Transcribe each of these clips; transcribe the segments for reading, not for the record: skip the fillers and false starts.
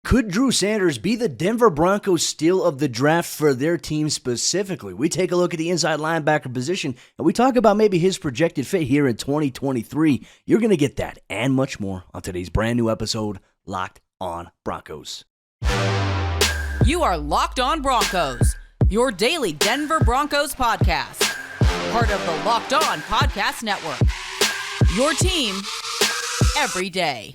Could Drew Sanders be the Denver Broncos steal of the draft for their team specifically? We take a look at the inside linebacker position, and we talk about maybe his projected fit here in 2023. You're going to get that and much more on today's brand new episode, Locked on Broncos. You are Locked on Broncos, your daily Denver Broncos podcast. Part of the Locked on Podcast Network. Your team every day.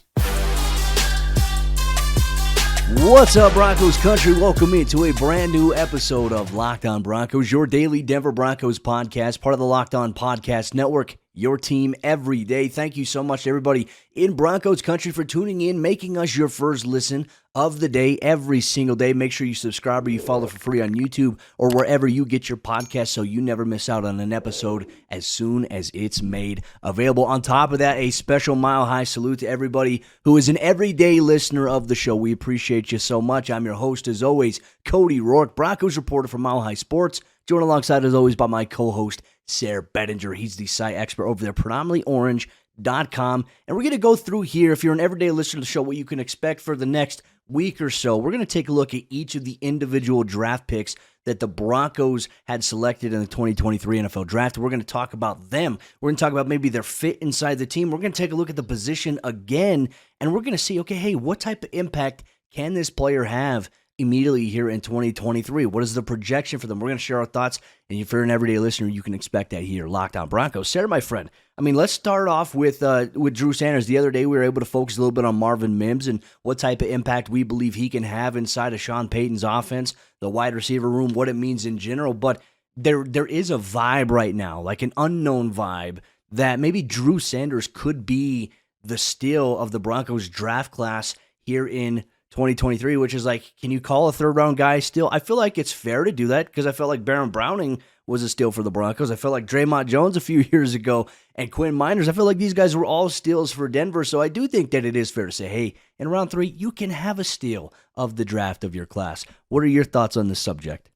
What's up, Broncos Country? Welcome into a brand new episode of Locked on Broncos, your daily Denver Broncos podcast, part of the Locked on Podcast Network, your team every day. Thank you so much to everybody in Broncos Country for tuning in, making us your first listen of the day every single day. Make sure you subscribe or you follow for free on YouTube or wherever you get your podcast so you never miss out on an episode as soon as it's made available. On top of that, a special mile-high salute to everybody who is an everyday listener of the show. We appreciate you so much. I'm your host, as always, Cody Roark, Broncos reporter for Mile High Sports, joined alongside, as always, by my co-host, Sayre Bedinger. He's the site expert over there, predominantlyorange.com. And we're going to go through here, if you're an everyday listener to the show, what you can expect for the next week or so. We're going to take a look at each of the individual draft picks that the Broncos had selected in the 2023 NFL Draft. We're going to talk about them. We're going to talk about maybe their fit inside the team. We're going to take a look at the position again, and we're going to see, okay, hey, what type of impact can this player have immediately here in 2023? What is the projection for them? We're going to share our thoughts, and if you're an everyday listener, you can expect that here, Locked on Broncos. Sayre, my friend, let's start off with Drew Sanders. The other day, we were able to focus a little bit on Marvin Mims and what type of impact we believe he can have inside of Sean Payton's offense, the wide receiver room, what it means in general. But there is a vibe right now, like an unknown vibe, that maybe Drew Sanders could be the steal of the Broncos draft class here in 2023, which is like, can you call a third-round guy still? I feel like it's fair to do that because I felt like Baron Browning was a steal for the Broncos. I felt like Draymond Jones a few years ago and Quinn Miners. I feel like these guys were all steals for Denver, so I do think that it is fair to say, hey, in round 3, you can have a steal of the draft of your class. What are your thoughts on this subject?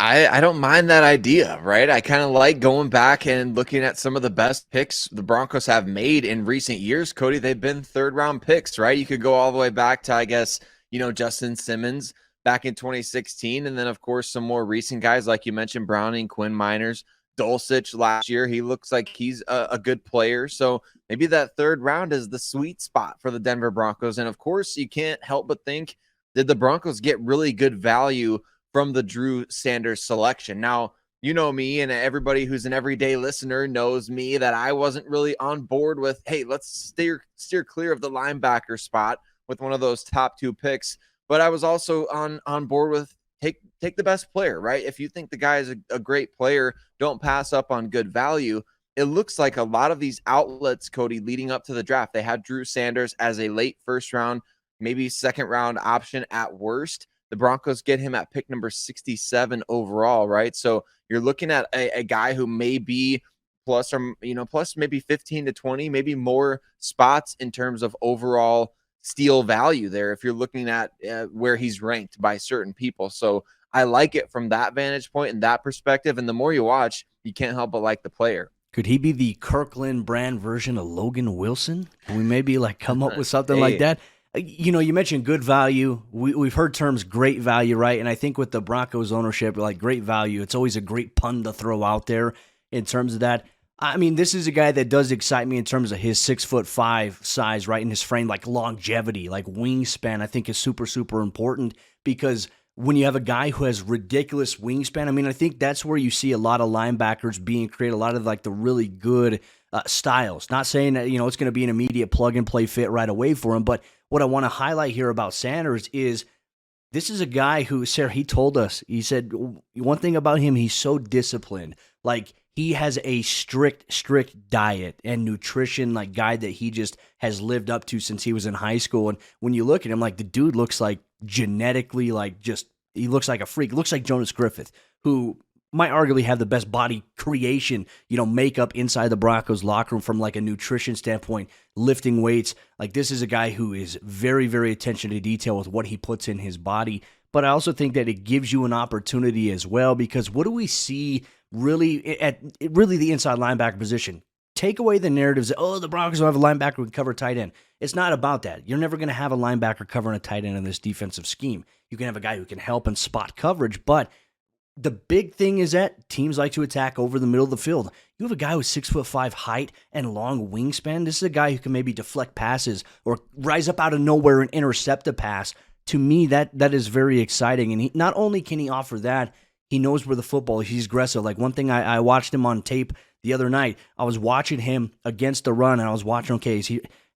I don't mind that idea, right? I kind of like going back and looking at some of the best picks the Broncos have made in recent years. Cody, they've been third-round picks, right? You could go all the way back to, I guess, Justin Simmons back in 2016. And then, of course, some more recent guys, like you mentioned, Browning, Quinn Miners, Dulcich last year. He looks like he's a good player. So maybe that third round is the sweet spot for the Denver Broncos. And, of course, you can't help but think, did the Broncos get really good value from the Drew Sanders selection? Now, you know me, and everybody who's an everyday listener knows me, that I wasn't really on board with, hey, let's steer clear of the linebacker spot with one of those top 2 picks. But I was also on board with take the best player, right? If you think the guy is a great player, don't pass up on good value. It looks like a lot of these outlets, Cody, leading up to the draft, they had Drew Sanders as a late first round, maybe second round option at worst. The Broncos get him at pick number 67 overall, right? So you're looking at a guy who may be plus maybe 15 to 20, maybe more spots in terms of overall steal value there if you're looking at where he's ranked by certain people. So I like it from that vantage point and that perspective. And the more you watch, you can't help but like the player. Could he be the Kirkland brand version of Logan Wilson? Can we maybe come up with something like that? You mentioned good value. We've heard terms great value, right? And I think with the Broncos ownership, like great value, it's always a great pun to throw out there in terms of that. This is a guy that does excite me in terms of his 6'5" size, right? And his frame, like longevity, like wingspan, I think is super, super important because when you have a guy who has ridiculous wingspan, I think that's where you see a lot of linebackers being created, a lot of like the really good styles. Not saying that, it's going to be an immediate plug-and-play fit right away for him, but what I want to highlight here about Sanders is this is a guy who, Sayre, he told us, he said one thing about him, he's so disciplined. Like, he has a strict diet and nutrition guide that he just has lived up to since he was in high school. And when you look at him, the dude looks like genetically he looks like a freak. Looks like Jonas Griffith, who might arguably have the best body creation, makeup inside the Broncos locker room from a nutrition standpoint, lifting weights. This is a guy who is very, very attention to detail with what he puts in his body. But I also think that it gives you an opportunity as well, because what do we see really at the inside linebacker position? take away the narratives that, oh, the Broncos don't have a linebacker who can cover tight end. It's not about that. You're never going to have a linebacker covering a tight end in this defensive scheme. You can have a guy who can help and spot coverage, but the big thing is that teams like to attack over the middle of the field. You have a guy with 6'5" height and long wingspan. This is a guy who can maybe deflect passes or rise up out of nowhere and intercept a pass. To me, that is very exciting. And not only can he offer that, he knows where the football is. He's aggressive. Like one thing I watched him on tape the other night. I was watching him against the run, and I was watching, okay,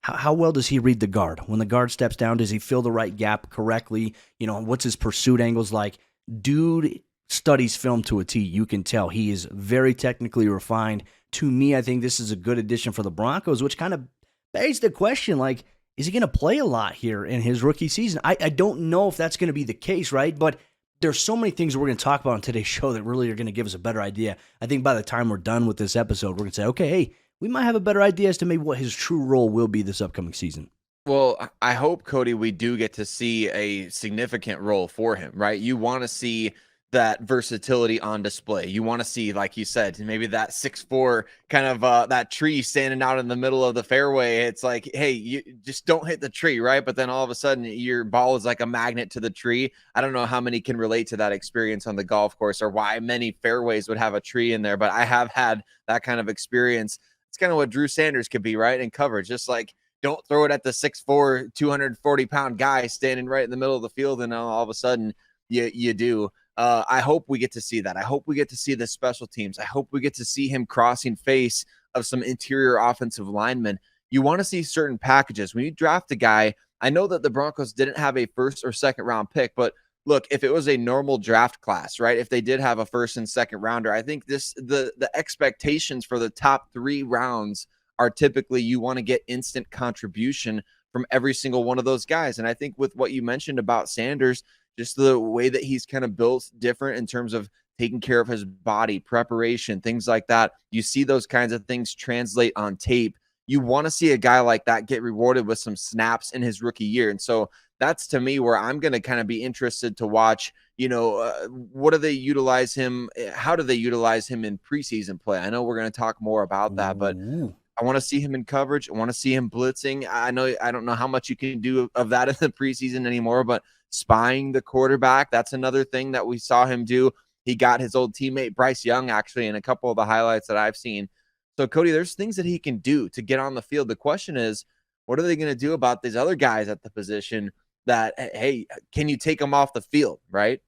how well does he read the guard? When the guard steps down, does he fill the right gap correctly? What's his pursuit angles like? Dude studies film to a T. You can tell he is very technically refined. To me, I think this is a good addition for the Broncos, which kind of begs the question, like, is he going to play a lot here in his rookie season? I don't know if that's going to be the case, right? But there's so many things we're going to talk about on today's show that really are going to give us a better idea. I think by the time we're done with this episode, we're going to say, okay, hey, we might have a better idea as to maybe what his true role will be this upcoming season. Well, I hope, Cody, we do get to see a significant role for him, right? You want to see that versatility on display. You want to see, like you said, maybe that 6'4" kind of that tree standing out in the middle of the fairway. It's like, hey, you just don't hit the tree, right? But then all of a sudden your ball is like a magnet to the tree. I don't know how many can relate to that experience on the golf course or why many fairways would have a tree in there, but I have had that kind of experience. It's kind of what Drew Sanders could be, right? In coverage, just like, don't throw it at the 6'4", 240-pound guy standing right in the middle of the field, and all of a sudden you do. I hope we get to see that. I hope we get to see the special teams. I hope we get to see him crossing face of some interior offensive linemen. You want to see certain packages. When you draft a guy, I know that the Broncos didn't have a first or second round pick, but look, if it was a normal draft class, right? If they did have a first and second rounder, I think the expectations for the top 3 rounds are typically you want to get instant contribution from every single one of those guys. And I think with what you mentioned about Sanders, just the way that he's kind of built different in terms of taking care of his body, preparation, things like that. You see those kinds of things translate on tape. You want to see a guy like that get rewarded with some snaps in his rookie year. And so that's, to me, where I'm going to kind of be interested to watch, what do they utilize him? How do they utilize him in preseason play? I know we're going to talk more about that, but I want to see him in coverage. I want to see him blitzing. I don't know how much you can do of that in the preseason anymore, but spying the quarterback, that's another thing that we saw him do. He got his old teammate Bryce Young actually in a couple of the highlights that I've seen. So Cody, there's things that he can do to get on the field. The question is, what are they going to do about these other guys at the position that, hey, can you take them off the field, right?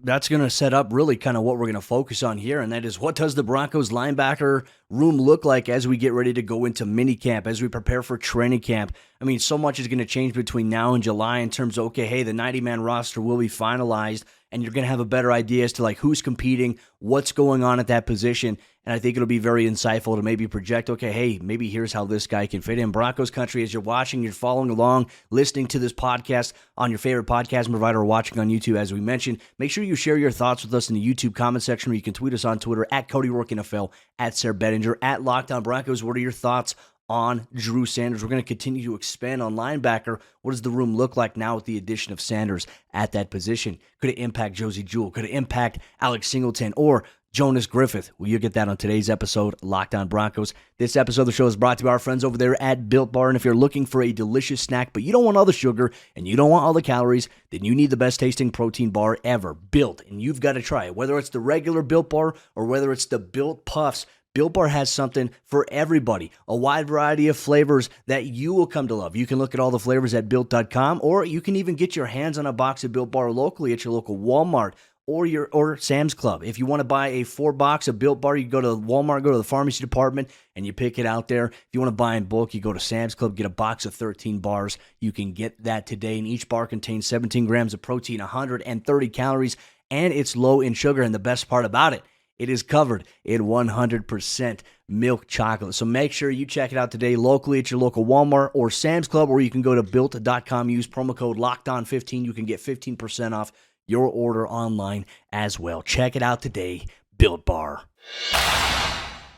That's going to set up really kind of what we're going to focus on here, and that is, what does the Broncos linebacker room look like as we get ready to go into minicamp, as we prepare for training camp? I mean, so much is going to change between now and July in terms of, okay, hey, the 90-man roster will be finalized, and you're going to have a better idea as to like who's competing, what's going on at that position. And I think it'll be very insightful to maybe project, okay, hey, maybe here's how this guy can fit in. Broncos Country, as you're watching, you're following along, listening to this podcast on your favorite podcast provider or watching on YouTube, as we mentioned, make sure you share your thoughts with us in the YouTube comment section, or you can tweet us on Twitter at Cody Roark NFL, at Sayre Bedinger, at Locked On Broncos. What are your thoughts on Drew Sanders? We're going to continue to expand on linebacker. What does the room look like now with the addition of Sanders at that position? Could it impact Josey, Jewell? Could it impact Alex Singleton or Jonas Griffith? Well, you'll get that on today's episode, Locked On Broncos. This episode of the show is brought to you by our friends over there at Built Bar. And if you're looking for a delicious snack, but you don't want all the sugar and you don't want all the calories, then you need the best tasting protein bar ever, Built. And you've got to try it. Whether it's the regular Built Bar or whether it's the Built Puffs, Built Bar has something for everybody, a wide variety of flavors that you will come to love. You can look at all the flavors at Built.com, or you can even get your hands on a box of Built Bar locally at your local Walmart or Sam's Club. If you want to buy a 4-box of Built Bar, you go to Walmart, go to the pharmacy department, and you pick it out there. If you want to buy in bulk, you go to Sam's Club, get a box of 13 bars. You can get that today, and each bar contains 17 grams of protein, 130 calories, and it's low in sugar. And the best part about it, it is covered in 100% milk chocolate. So make sure you check it out today locally at your local Walmart or Sam's Club, or you can go to Built.com, use promo code LOCKEDON15. You can get 15% off your order online as well. Check it out today, Built Bar.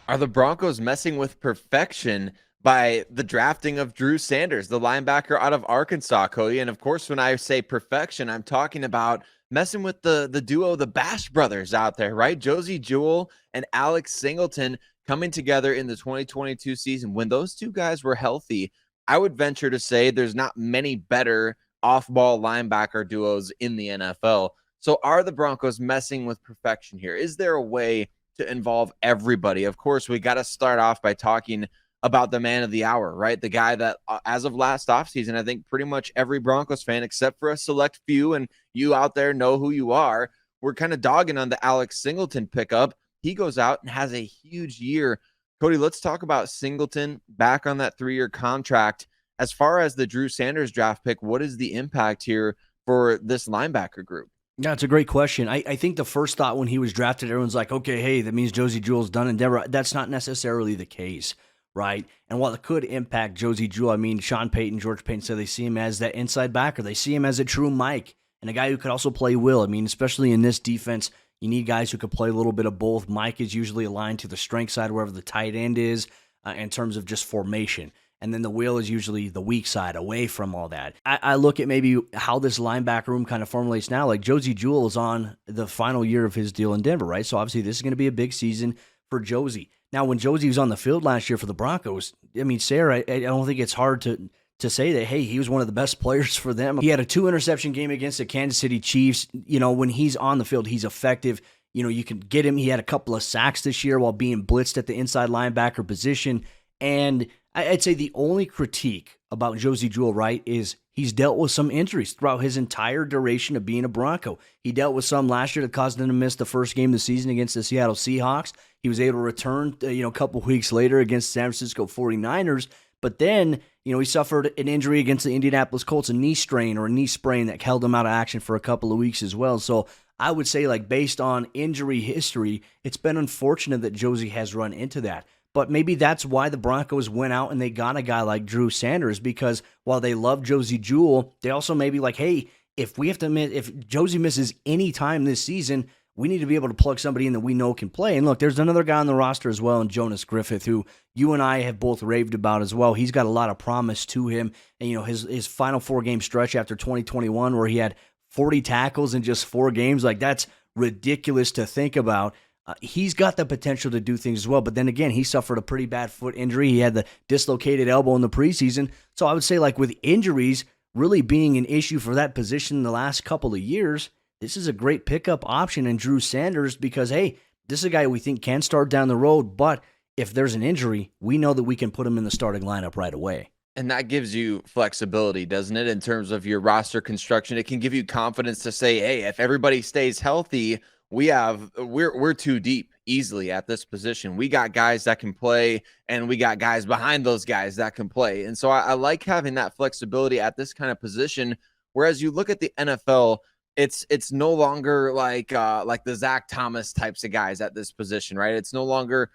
Are the Broncos messing with perfection by the drafting of Drew Sanders, the linebacker out of Arkansas, Cody? And of course, when I say perfection, I'm talking about messing with the duo, the Bash brothers out there, right? Josey, Jewell, and Alex Singleton coming together in the 2022 season, when those two guys were healthy, I would venture to say there's not many better off-ball linebacker duos in the NFL. So are the Broncos messing with perfection here? Is there a way to involve everybody? Of course, we got to start off by talking about the man of the hour, right? The guy that, as of last offseason, I think pretty much every Broncos fan, except for a select few, and you out there know who you are, we're kind of dogging on the Alex Singleton pickup. He goes out and has a huge year. Cody, let's talk about Singleton back on that 3-year contract. As far as the Drew Sanders draft pick, what is the impact here for this linebacker group? Yeah, it's a great question. I think the first thought when he was drafted, everyone's like, okay, hey, that means Jewell's done in Denver. That's not necessarily the case, right? And while it could impact Jewell, I mean, Sean Payton, George Payton said they see him as that inside backer. They see him as a true Mike and a guy who could also play Will. I mean, especially in this defense, you need guys who could play a little bit of both. Mike is usually aligned to the strength side, wherever the tight end is, in terms of just formation. And then the Will is usually the weak side, away from all that. I look at maybe how this linebacker room kind of formulates now. Like Jewell is on the final year of his deal in Denver, right? So obviously this is going to be a big season for Josey. Now, when Josey was on the field last year for the Broncos, I mean, Sayre, I don't think it's hard to say that, hey, he was one of the best players for them. He had a 2-interception game against the Kansas City Chiefs. You know, when he's on the field, he's effective. You know, you can get him. He had a couple of sacks this year while being blitzed at the inside linebacker position. And I'd say the only critique about Jewell, right, is he's dealt with some injuries throughout his entire duration of being a Bronco. He dealt with some last year that caused him to miss the first game of the season against the Seattle Seahawks. He was able to return, a couple weeks later against San Francisco 49ers. But then, he suffered an injury against the Indianapolis Colts, a knee strain or a knee sprain that held him out of action for a couple of weeks as well. So I would say, like, based on injury history, it's been unfortunate that Josey has run into that. But maybe that's why the Broncos went out and they got a guy like Drew Sanders, because while they love Jewell, they also maybe like, hey, if Josey misses any time this season, we need to be able to plug somebody in that we know can play. And look, there's another guy on the roster as well, and Jonas Griffith, who you and I have both raved about as well. He's got a lot of promise to him. And, his final 4-game stretch after 2021 where he had 40 tackles in just 4 games, like that's ridiculous to think about. He's got the potential to do things as well. But then again, he suffered a pretty bad foot injury. He had the dislocated elbow in the preseason. So I would say, like, with injuries really being an issue for that position in the last couple of years, this is a great pickup option in Drew Sanders because, hey, this is a guy we think can start down the road. But if there's an injury, we know that we can put him in the starting lineup right away. And that gives you flexibility, doesn't it, in terms of your roster construction? It can give you confidence to say, hey, if everybody stays healthy, we're too deep easily at this position. We got guys that can play, and we got guys behind those guys that can play. And so I like having that flexibility at this kind of position. Whereas you look at the NFL, it's no longer like the Zach Thomas types of guys at this position, right? It's no longer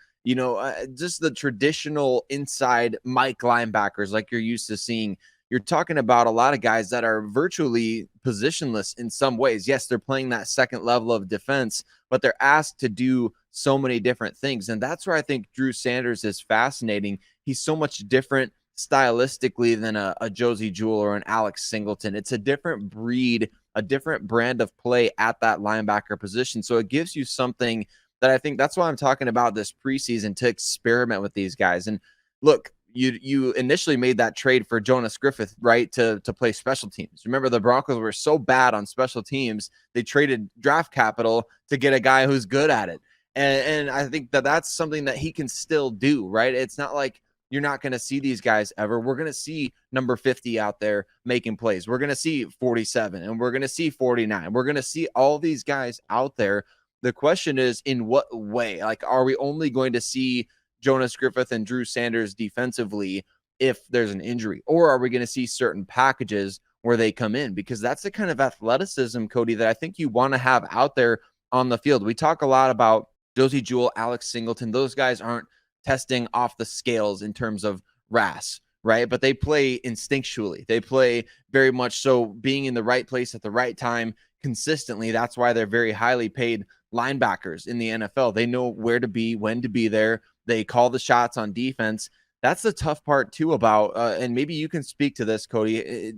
just the traditional inside Mike linebackers like you're used to seeing. You're talking about a lot of guys that are virtually positionless in some ways. Yes, they're playing that second level of defense, but they're asked to do so many different things. And that's where I think Drew Sanders is fascinating. He's so much different stylistically than a Jewell or an Alex Singleton. It's a different breed, a different brand of play at that linebacker position. So it gives you something that I think that's why I'm talking about this preseason, to experiment with these guys. And look, you initially made that trade for Jonas Griffith, right, to play special teams. Remember, the Broncos were so bad on special teams, they traded draft capital to get a guy who's good at it. And I think that's something that he can still do, right? It's not like you're not going to see these guys ever. We're going to see number 50 out there making plays. We're going to see 47, and we're going to see 49. We're going to see all these guys out there. The question is, in what way? Like, are we only going to see Jonas Griffith and Drew Sanders defensively if there's an injury, or are we going to see certain packages where they come in? Because that's the kind of athleticism, Cody, that I think you want to have out there on the field. We talk a lot about Jewell, Alex Singleton. Those guys aren't testing off the scales in terms of RAS, right? But they play instinctually. They play very much so being in the right place at the right time consistently. That's why they're very highly paid linebackers in the NFL. They know where to be, when to be there. They call the shots on defense. That's the tough part too about, and maybe you can speak to this, Cody.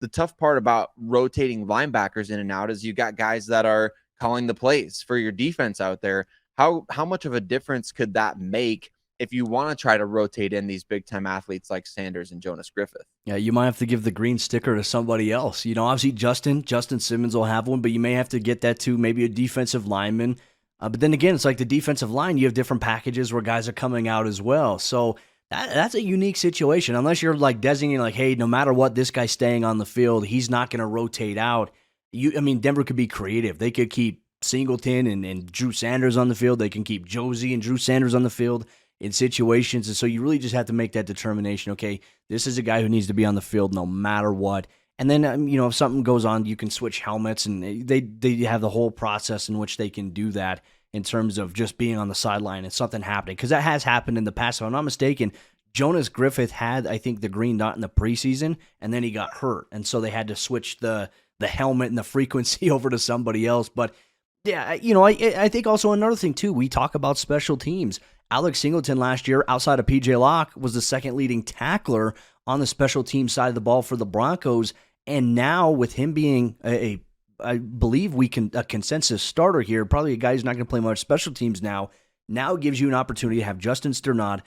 The tough part about rotating linebackers in and out is you got guys that are calling the plays for your defense out there. How much of a difference could that make if you want to try to rotate in these big-time athletes like Sanders and Jonas Griffith. Yeah, you might have to give the green sticker to somebody else. Obviously Justin Simmons will have one, but you may have to get that to maybe a defensive lineman. But then again, it's like the defensive line, you have different packages where guys are coming out as well. So that's a unique situation. Unless you're like designating like, hey, no matter what, this guy's staying on the field, he's not going to rotate out. Denver could be creative. They could keep Singleton and Drew Sanders on the field. They can keep Josey and Drew Sanders on the field in situations. And so you really just have to make that determination. Okay, this is a guy who needs to be on the field no matter what. And then, if something goes on, you can switch helmets, and they have the whole process in which they can do that in terms of just being on the sideline and something happening. Because that has happened in the past. If I'm not mistaken, Jonas Griffith had, I think, the green dot in the preseason, and then he got hurt. And so they had to switch the helmet and the frequency over to somebody else. But yeah, I think also another thing, too, we talk about special teams. Alex Singleton last year, outside of P.J. Locke, was the second leading tackler on the special team side of the ball for the Broncos. And now with him being I believe a consensus starter here, probably a guy who's not going to play much special teams now gives you an opportunity to have Justin Strnad,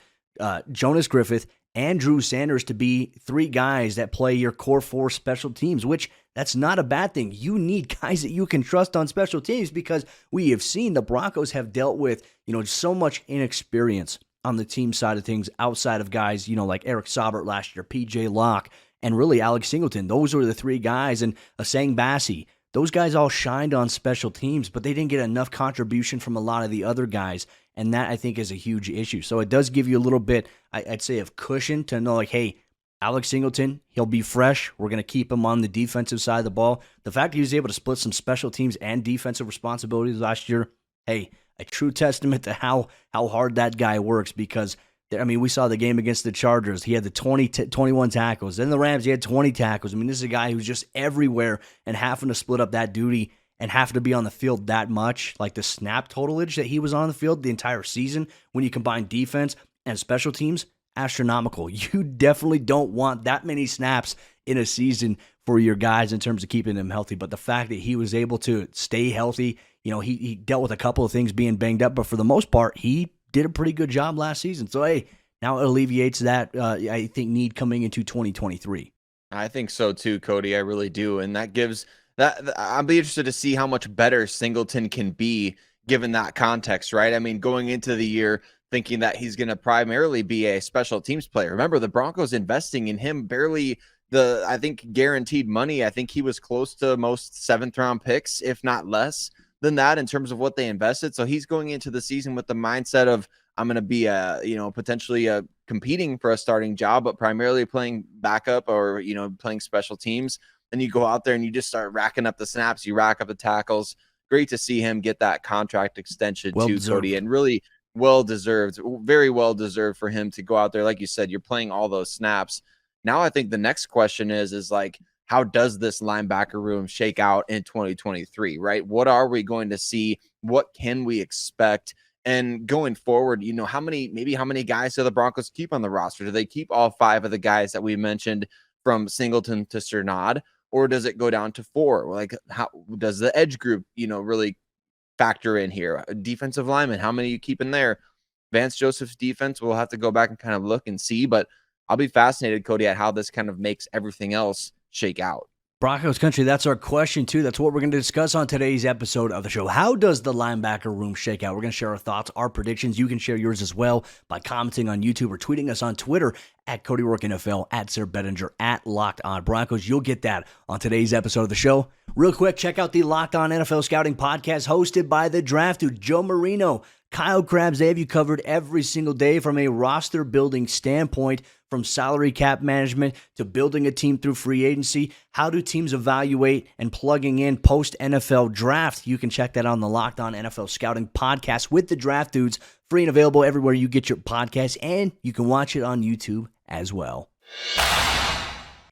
Jonas Griffith, and Drew Sanders to be three guys that play your core four special teams, which that's not a bad thing. You need guys that you can trust on special teams because we have seen the Broncos have dealt with, so much inexperience on the team side of things outside of guys, like Eric Saubert last year, P.J. Locke, and really Alex Singleton. Those were the three guys, and Asang Bassi. Those guys all shined on special teams, but they didn't get enough contribution from a lot of the other guys, and that, I think, is a huge issue. So it does give you a little bit, I'd say, of cushion to know, like, hey, Alex Singleton, he'll be fresh. We're going to keep him on the defensive side of the ball. The fact that he was able to split some special teams and defensive responsibilities last year, hey, a true testament to how hard that guy works because, we saw the game against the Chargers. He had the 21 tackles. Then the Rams, he had 20 tackles. This is a guy who's just everywhere and having to split up that duty and having to be on the field that much. Like the snap totalage that he was on the field the entire season, when you combine defense and special teams, astronomical. You definitely don't want that many snaps in a season for your guys in terms of keeping them healthy. But the fact that he was able to stay healthy, he dealt with a couple of things being banged up, but for the most part, he did a pretty good job last season. So, hey, now it alleviates that, I think, need coming into 2023. I think so too, Cody. I really do. And that gives that, I'll be interested to see how much better Singleton can be given that context, right? Going into the year thinking that he's going to primarily be a special teams player. Remember, the Broncos investing in him barely I think, guaranteed money. I think he was close to most seventh-round picks, if not less than that, in terms of what they invested. So he's going into the season with the mindset of, I'm going to be potentially competing for a starting job, but primarily playing backup or, playing special teams. Then you go out there and you just start racking up the snaps, you rack up the tackles. Great to see him get that contract extension too, Cody, and really well-deserved, very well-deserved for him to go out there. Like you said, you're playing all those snaps. Now I think the next question is like, how does this linebacker room shake out in 2023, right? What are we going to see? What can we expect? And going forward, how many guys do the Broncos keep on the roster? Do they keep all five of the guys that we mentioned from Singleton to Strnad, or does it go down to four? Like, how does the edge group, really factor in here? Defensive lineman, how many you keep in there? Vance Joseph's defense, we'll have to go back and kind of look and see, but I'll be fascinated, Cody, at how this kind of makes everything else shake out. Broncos Country, that's our question, too. That's what we're going to discuss on today's episode of the show. How does the linebacker room shake out? We're going to share our thoughts, our predictions. You can share yours as well by commenting on YouTube or tweeting us on Twitter at Cody Roark NFL, at Sayre Bedinger, at Locked On Broncos. You'll get that on today's episode of the show. Real quick, check out the Locked On NFL Scouting Podcast hosted by the draft dude, Joe Marino, Kyle Krabs. They have you covered every single day from a roster building standpoint, from salary cap management to building a team through free agency. How do teams evaluate and plugging in post-NFL draft? You can check that on the Locked On NFL Scouting Podcast with the draft dudes, free and available everywhere you get your podcasts, and you can watch it on YouTube as well.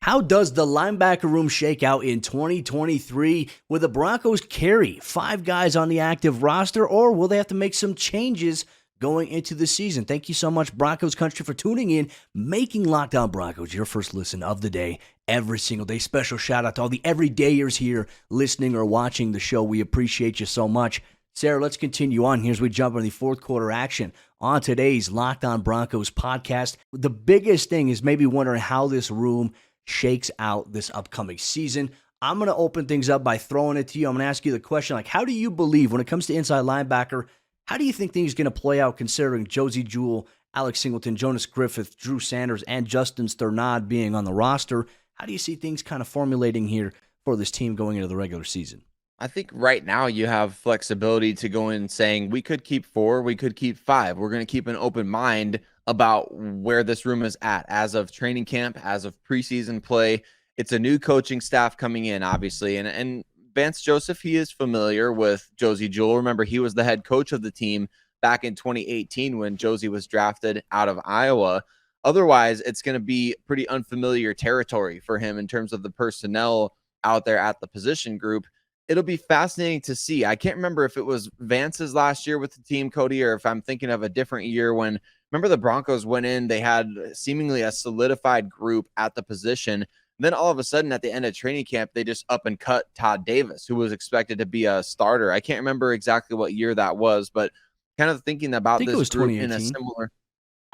How does the linebacker room shake out in 2023? Will the Broncos carry 5 guys on the active roster, or will they have to make some changes going into the season? Thank you so much, Broncos Country, for tuning in, making Locked On Broncos your first listen of the day every single day. Special shout out to all the everydayers here listening or watching the show. We appreciate you so much. Sayre, let's continue on here as we jump into the fourth quarter action on today's Locked On Broncos podcast. The biggest thing is maybe wondering how this room shakes out this upcoming season. I'm going to open things up by throwing it to you. I'm going to ask you the question, like, how do you believe when it comes to inside linebacker, how do you think things are going to play out considering Josey, Jewell, Alex Singleton, Jonas Griffith, Drew Sanders, and Justin Strnad being on the roster? How do you see things kind of formulating here for this team going into the regular season? I think right now you have flexibility to go in saying we could keep 4, we could keep 5. We're going to keep an open mind about where this room is at as of training camp, as of preseason play. It's a new coaching staff coming in, obviously, and Vance Joseph, he is familiar with Josey Jewell. Remember, he was the head coach of the team back in 2018 when Josey was drafted out of Iowa. Otherwise, it's going to be pretty unfamiliar territory for him in terms of the personnel out there at the position group. It'll be fascinating to see. I can't remember if it was Vance's last year with the team, Cody, or if I'm thinking of a different year when, remember, the Broncos went in, they had seemingly a solidified group at the position. Then all of a sudden at the end of training camp, they just up and cut Todd Davis, who was expected to be a starter. I can't remember exactly what year that was, but kind of thinking about this group in a similar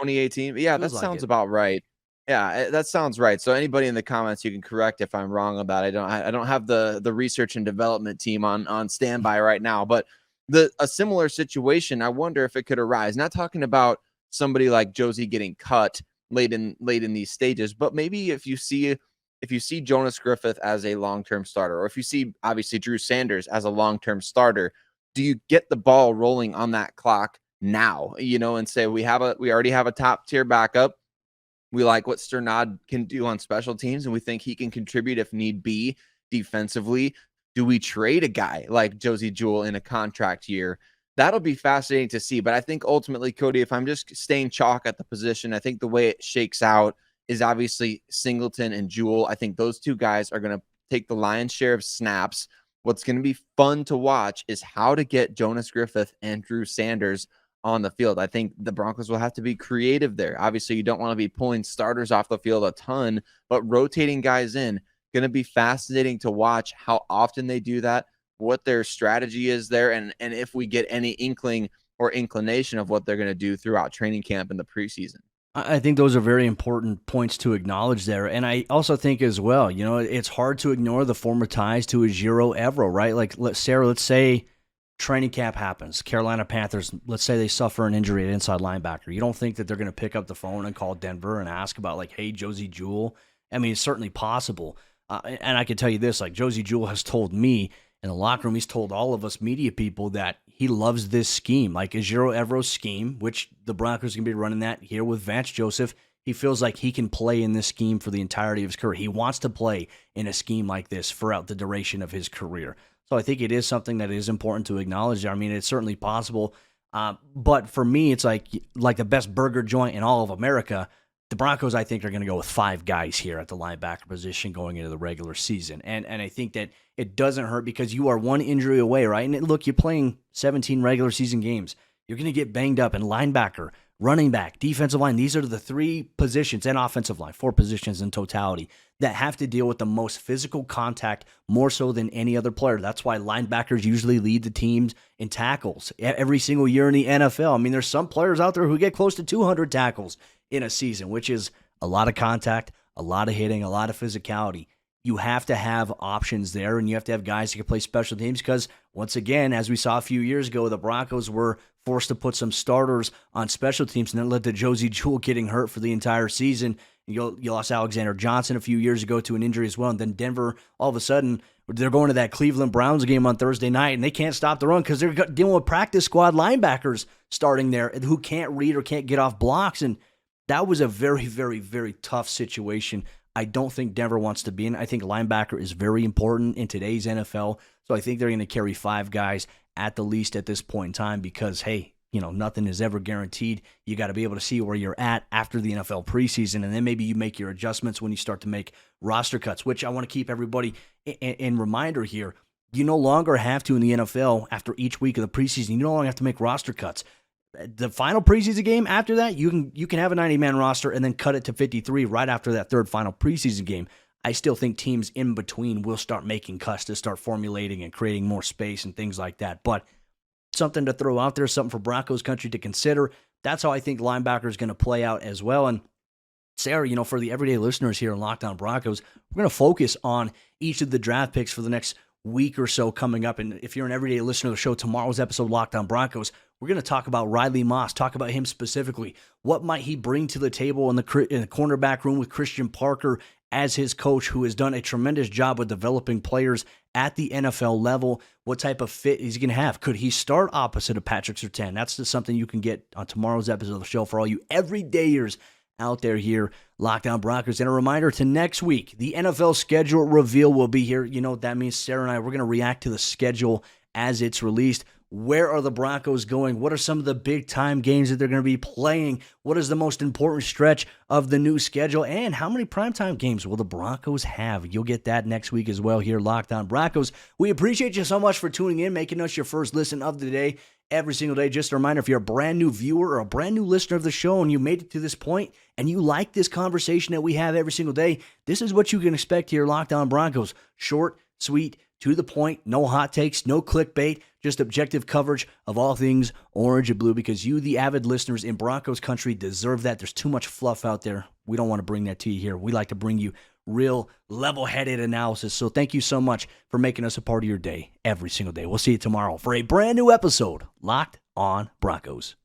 2018. Yeah, that sounds about right. Yeah, that sounds right. So anybody in the comments, you can correct if I'm wrong about it. I don't have the research and development team on standby right now, but a similar situation, I wonder if it could arise. Not talking about somebody like Josey getting cut late in these stages, but maybe if you see Jonas Griffith as a long-term starter, or if you see obviously Drew Sanders as a long-term starter, do you get the ball rolling on that clock now, and say we already have a top tier backup. We like what Strnad can do on special teams, and we think he can contribute if need be defensively. Do we trade a guy like Josey Jewell in a contract year? That'll be fascinating to see. But I think ultimately, Cody, if I'm just staying chalk at the position, I think the way it shakes out is obviously Singleton and Jewell. I think those two guys are going to take the lion's share of snaps. What's going to be fun to watch is how to get Jonas Griffith and Drew Sanders on the field. I think the Broncos will have to be creative there. Obviously, you don't want to be pulling starters off the field a ton, but rotating guys in, going to be fascinating to watch how often they do that, what their strategy is there, and if we get any inkling or inclination of what they're going to do throughout training camp in the preseason. I think those are very important points to acknowledge there. And I also think as well, it's hard to ignore the former ties to Ejiro Evero, right? Like, Sayre, let's say training camp happens. Carolina Panthers, let's say they suffer an injury at inside linebacker. You don't think that they're going to pick up the phone and call Denver and ask about, like, hey, Josey Jewell? I mean, it's certainly possible. And I can tell you this, like, Josey Jewell has told me in the locker room, he's told all of us media people that he loves this scheme, like Ejiro Evero's scheme, which the Broncos can be running that here with Vance Joseph. He feels like he can play in this scheme for the entirety of his career. He wants to play in a scheme like this throughout the duration of his career. So I think it is something that is important to acknowledge. I mean, it's certainly possible. But for me, it's like the best burger joint in all of America. The Broncos, I think, are going to go with 5 guys here at the linebacker position going into the regular season. And I think that it doesn't hurt because you are one injury away, right? And look, you're playing 17 regular season games. You're going to get banged up in linebacker, running back, defensive line. These are the 3 positions, and offensive line, 4 positions in totality, that have to deal with the most physical contact more so than any other player. That's why linebackers usually lead the teams in tackles every single year in the NFL. I mean, there's some players out there who get close to 200 tackles in a season, which is a lot of contact, a lot of hitting, a lot of physicality. You have to have options there, and you have to have guys who can play special teams because, once again, as we saw a few years ago, the Broncos were forced to put some starters on special teams, and that led to Josey Jewell getting hurt for the entire season. You lost Alexander Johnson a few years ago to an injury as well, and then Denver, all of a sudden, they're going to that Cleveland Browns game on Thursday night, and they can't stop the run because they're dealing with practice squad linebackers starting there who can't read or can't get off blocks, and that was a very, very, very tough situation. I don't think Denver wants to be in. I think linebacker is very important in today's NFL. So I think they're going to carry 5 guys at the least at this point in time because, hey, nothing is ever guaranteed. You got to be able to see where you're at after the NFL preseason, and then maybe you make your adjustments when you start to make roster cuts, which I want to keep everybody in reminder here. You no longer have to in the NFL after each week of the preseason. You no longer have to make roster cuts. The final preseason game after that, you can have a 90-man roster and then cut it to 53 right after that third final preseason game. I still think teams in between will start making cuts to start formulating and creating more space and things like that. But something to throw out there, something for Broncos country to consider. that's how I think linebacker is going to play out as well. And Sayre, for the everyday listeners here in Locked On Broncos, we're going to focus on each of the draft picks for the next week or so coming up. And if you're an everyday listener of the show, tomorrow's episode, Locked On Broncos, we're going to talk about Riley Moss, talk about him specifically. What might he bring to the table in the cornerback room with Christian Parker as his coach, who has done a tremendous job with developing players at the NFL level? What type of fit is he going to have? Could he start opposite of Patrick Surtain? That's just something you can get on tomorrow's episode of the show for all you everydayers out there here, Locked On Broncos. And a reminder to next week, the NFL schedule reveal will be here. You know what that means? Sayre and I, we're going to react to the schedule as it's released. Where are the Broncos going? What are some of the big-time games that they're going to be playing? What is the most important stretch of the new schedule? And how many primetime games will the Broncos have? You'll get that next week as well here, Locked On Broncos. We appreciate you so much for tuning in, making us your first listen of the day every single day. Just a reminder, if you're a brand new viewer or a brand new listener of the show and you made it to this point and you like this conversation that we have every single day, this is what you can expect here, Locked On Broncos. Short, sweet, to the point, no hot takes, no clickbait, just objective coverage of all things orange and blue, because you, the avid listeners in Broncos Country, deserve that. There's too much fluff out there. We don't want to bring that to you here. We like to bring you real, level-headed analysis. So thank you so much for making us a part of your day every single day. We'll see you tomorrow for a brand new episode, Locked On Broncos.